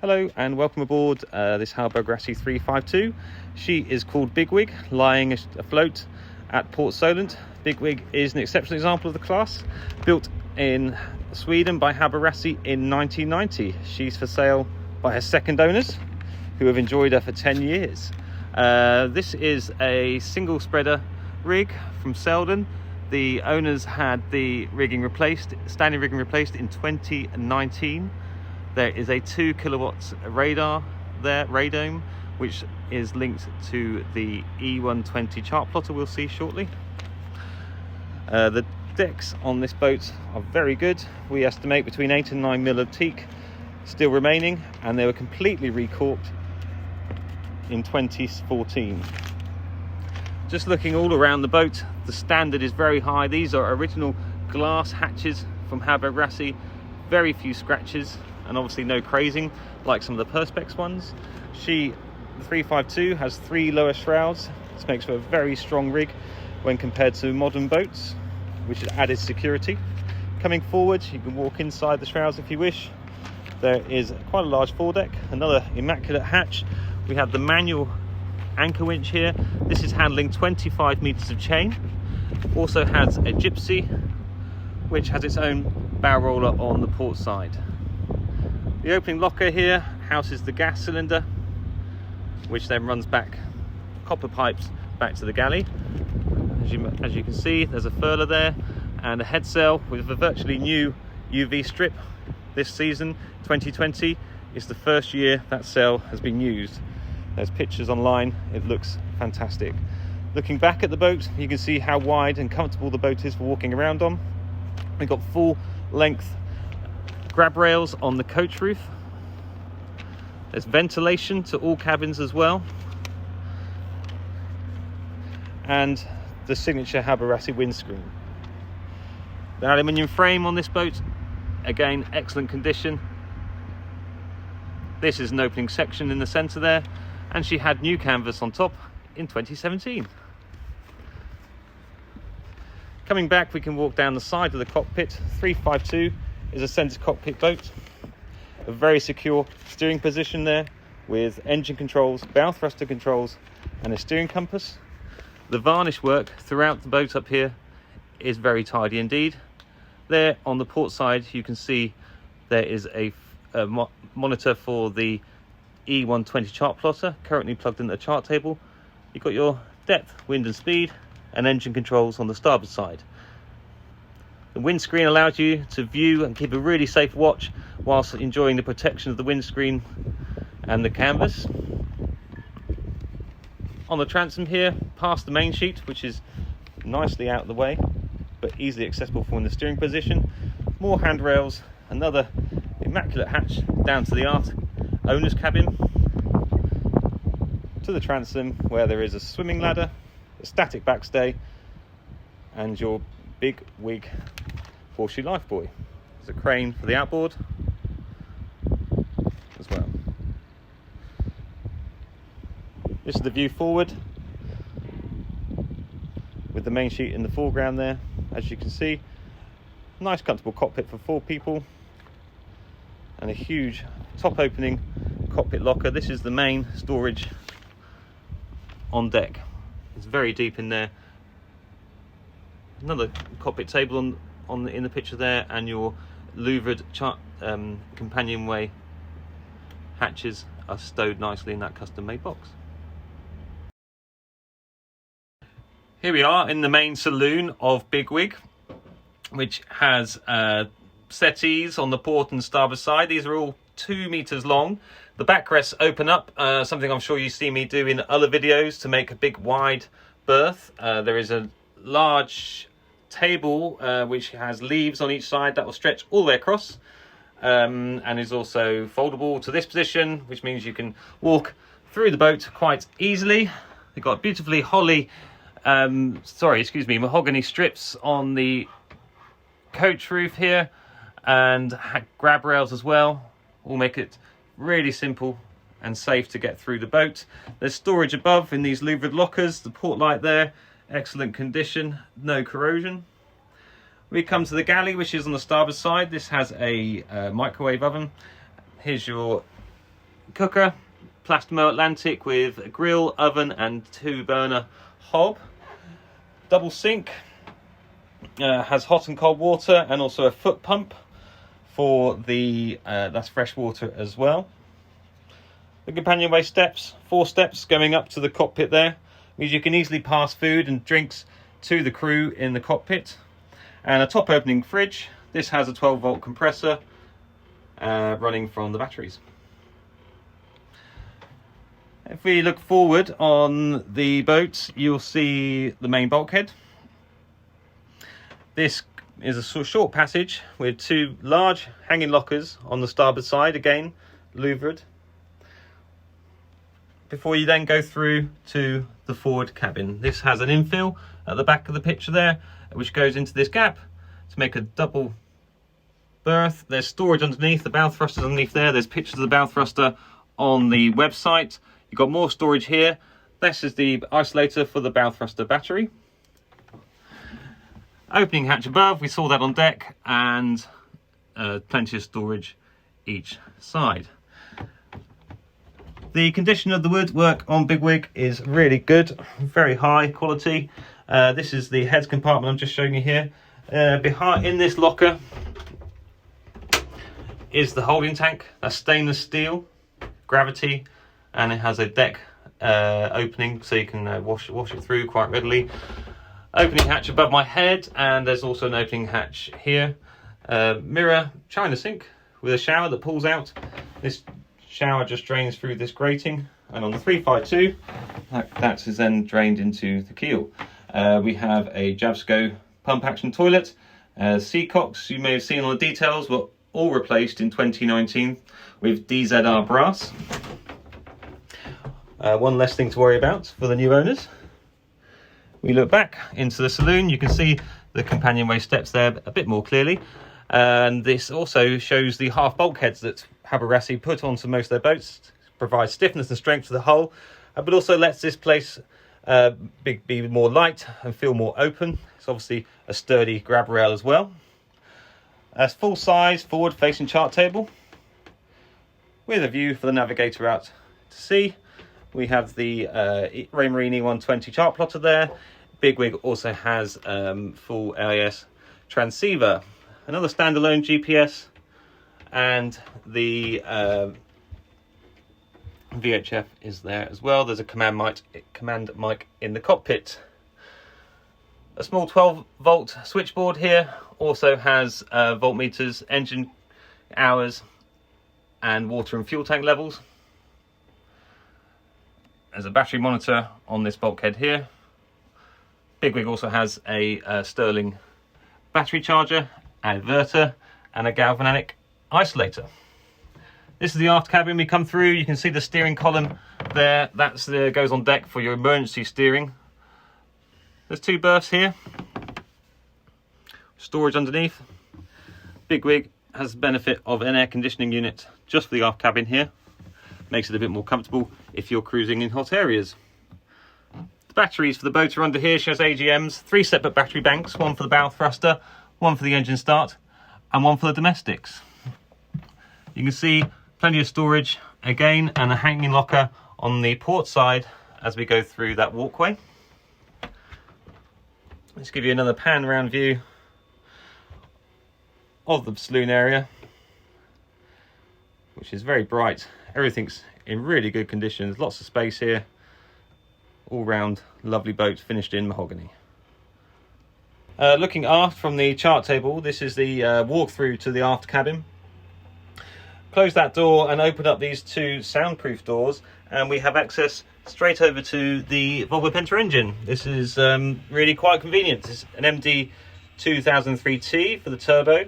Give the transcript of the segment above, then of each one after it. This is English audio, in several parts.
Hello and welcome aboard this Hallberg-Rassy 352. She is called Bigwig, lying afloat at Port Solent. Bigwig is an exceptional example of the class, built in Sweden by Hallberg-Rassy in 1990. She's for sale by her second owners, who have enjoyed her for 10 years. This is a single spreader rig from Saloon. The owners had the standing rigging replaced in 2019. There is a 2 kilowatts radar there, radome, which is linked to the E120 chart plotter we'll see shortly. The decks on this boat are very good. We estimate between 8 and 9 mil of teak still remaining, and they were completely recorked in 2014. Just looking all around the boat, the standard is very high. These are original glass hatches from Hallberg-Rassy, very few scratches, and obviously no crazing like some of the Perspex ones. The 352 has 3 lower shrouds. This makes for a very strong rig when compared to modern boats, which has added security. Coming forward, you can walk inside the shrouds if you wish. There is quite a large foredeck, another immaculate hatch. We have the manual anchor winch here. This is handling 25 meters of chain. Also has a gypsy, which has its own bow roller on the port side. The opening locker here houses the gas cylinder, which then runs back copper pipes back to the galley. As you can see, there's a furler there and a head sail with a virtually new UV strip. This season, 2020, is the first year that sail has been used. There's pictures online, it looks fantastic. Looking back at the boat, you can see how wide and comfortable the boat is for walking around on. We've got full length grab rails on the coach roof. There's ventilation to all cabins as well. And the signature Hallberg-Rassy windscreen. The aluminium frame on this boat, again, excellent condition. This is an opening section in the centre there, and she had new canvas on top in 2017. Coming back, we can walk down the side of the cockpit. 352 is a centre cockpit boat. A very secure steering position there with engine controls, bow thruster controls and a steering compass. The varnish work throughout the boat up here is very tidy indeed. There on the port side you can see there is a monitor for the E120 chart plotter currently plugged into the chart table. You've got your depth, wind and speed and engine controls on the starboard side. The windscreen allows you to view and keep a really safe watch whilst enjoying the protection of the windscreen and the canvas. On the transom here, past the main sheet, which is nicely out of the way but easily accessible from the steering position, more handrails, another immaculate hatch down to the aft owner's cabin, to the transom where there is a swimming ladder, a static backstay and your Bigwig Porsche Lifebuoy. There's a crane for the outboard as well. This is the view forward with the main sheet in the foreground there. As you can see, nice comfortable cockpit for 4 people and a huge top opening cockpit locker. This is the main storage on deck. It's very deep in there. Another cockpit table in the picture there, and your louvered companionway hatches are stowed nicely in that custom made box. Here we are in the main saloon of Bigwig, which has settees on the port and starboard side. These are all 2 meters long. The backrests open up, something I'm sure you see me do in other videos, to make a big wide berth. There is a large table which has leaves on each side that will stretch all the way across, and is also foldable to this position, which means you can walk through the boat quite easily. They've got beautifully mahogany strips on the coach roof here, and grab rails as well. All make it really simple and safe to get through the boat. There's storage above in these louvered lockers. The port light there, excellent condition, no corrosion. We come to the galley, which is on the starboard side. This has a microwave oven. Here's your cooker, Plastimo Atlantic with a grill, oven and 2-burner hob. Double sink, has hot and cold water and also a foot pump for the that's fresh water as well. The companionway steps, 4 steps going up to the cockpit there, means you can easily pass food and drinks to the crew in the cockpit. And a top opening fridge. This has a 12-volt compressor running from the batteries. If we look forward on the boat, you'll see the main bulkhead. This is a short passage with 2 large hanging lockers on the starboard side, again louvered, before you then go through to the forward cabin. This has an infill at the back of the picture there, which goes into this gap to make a double berth. There's storage underneath, the bow thrusters underneath there. There's pictures of the bow thruster on the website. You've got more storage here. This is the isolator for the bow thruster battery. Opening hatch above, we saw that on deck, and plenty of storage each side. The condition of the woodwork on Bigwig is really good, very high quality. This is the heads compartment I'm just showing you here. Behind in this locker is the holding tank. That's stainless steel, gravity, and it has a deck opening so you can wash it through quite readily. Opening hatch above my head, and there's also an opening hatch here. Mirror china sink with a shower that pulls out. This shower just drains through this grating, and on the 352 that is then drained into the keel. We have a Javsco pump action toilet. Seacocks, you may have seen on the details, were all replaced in 2019 with DZR brass. One less thing to worry about for the new owners. We look back into the saloon, you can see the companionway steps there a bit more clearly. And this also shows the half bulkheads that Hallberg-Rassy put onto most of their boats, provides stiffness and strength to the hull, but also lets this place be more light and feel more open. It's obviously a sturdy grab rail as well. A full size forward facing chart table with a view for the navigator out to sea. We have the Raymarine E120 chart plotter there. Bigwig also has full LAS transceiver, another standalone GPS, and the VHF is there as well. There's a command mic in the cockpit. A small 12-volt switchboard here also has voltmeters, engine hours, and water and fuel tank levels. There's a battery monitor on this bulkhead here. Bigwig also has a Sterling battery charger, an inverter, and a galvanic isolator. This is the aft cabin. We come through, you can see the steering column there. That's goes on deck for your emergency steering. There's 2 berths here. Storage underneath. Bigwig has the benefit of an air conditioning unit just for the aft cabin here. Makes it a bit more comfortable if you're cruising in hot areas. The batteries for the boat are under here. Shows AGMs, 3 separate battery banks, one for the bow thruster, one for the engine start, and one for the domestics. You can see plenty of storage again, and a hanging locker on the port side as we go through that walkway. Let's give you another pan around view of the saloon area, which is very bright. Everything's in really good condition. There's lots of space here. All round lovely boat finished in mahogany. Looking aft from the chart table, this is the walkthrough to the aft cabin. Close that door and open up these 2 soundproof doors, and we have access straight over to the Volvo Penta engine. This is really quite convenient. It's an MD 2003T for the turbo.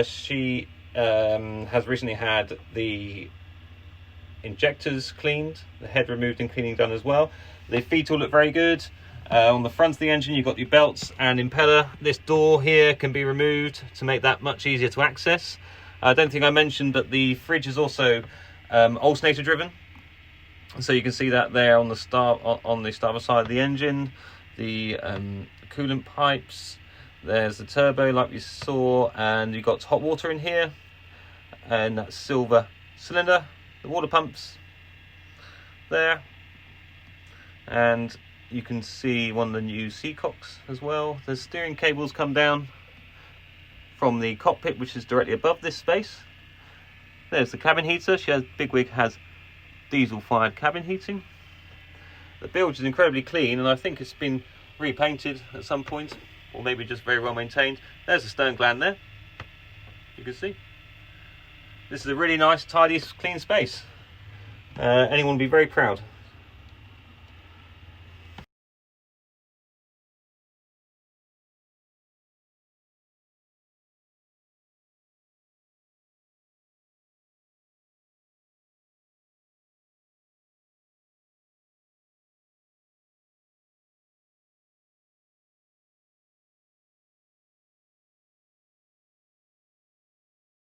She has recently had the injectors cleaned, the head removed and cleaning done as well. The feet all look very good. On the front of the engine you've got your belts and impeller. This door here can be removed to make that much easier to access. I don't think I mentioned, but the fridge is also alternator driven, so you can see that there on the starboard side of the engine. The coolant pipes, there's the turbo like we saw, and you've got hot water in here, and that silver cylinder the water pumps there, and you can see one of the new seacocks as well. The steering cables come down from the cockpit, which is directly above this space. There's the cabin heater. Bigwig has diesel fired cabin heating. The bilge is incredibly clean, and I think it's been repainted at some point, or maybe just very well maintained. There's the stern gland there, you can see. This is a really nice, tidy, clean space. Anyone would be very proud.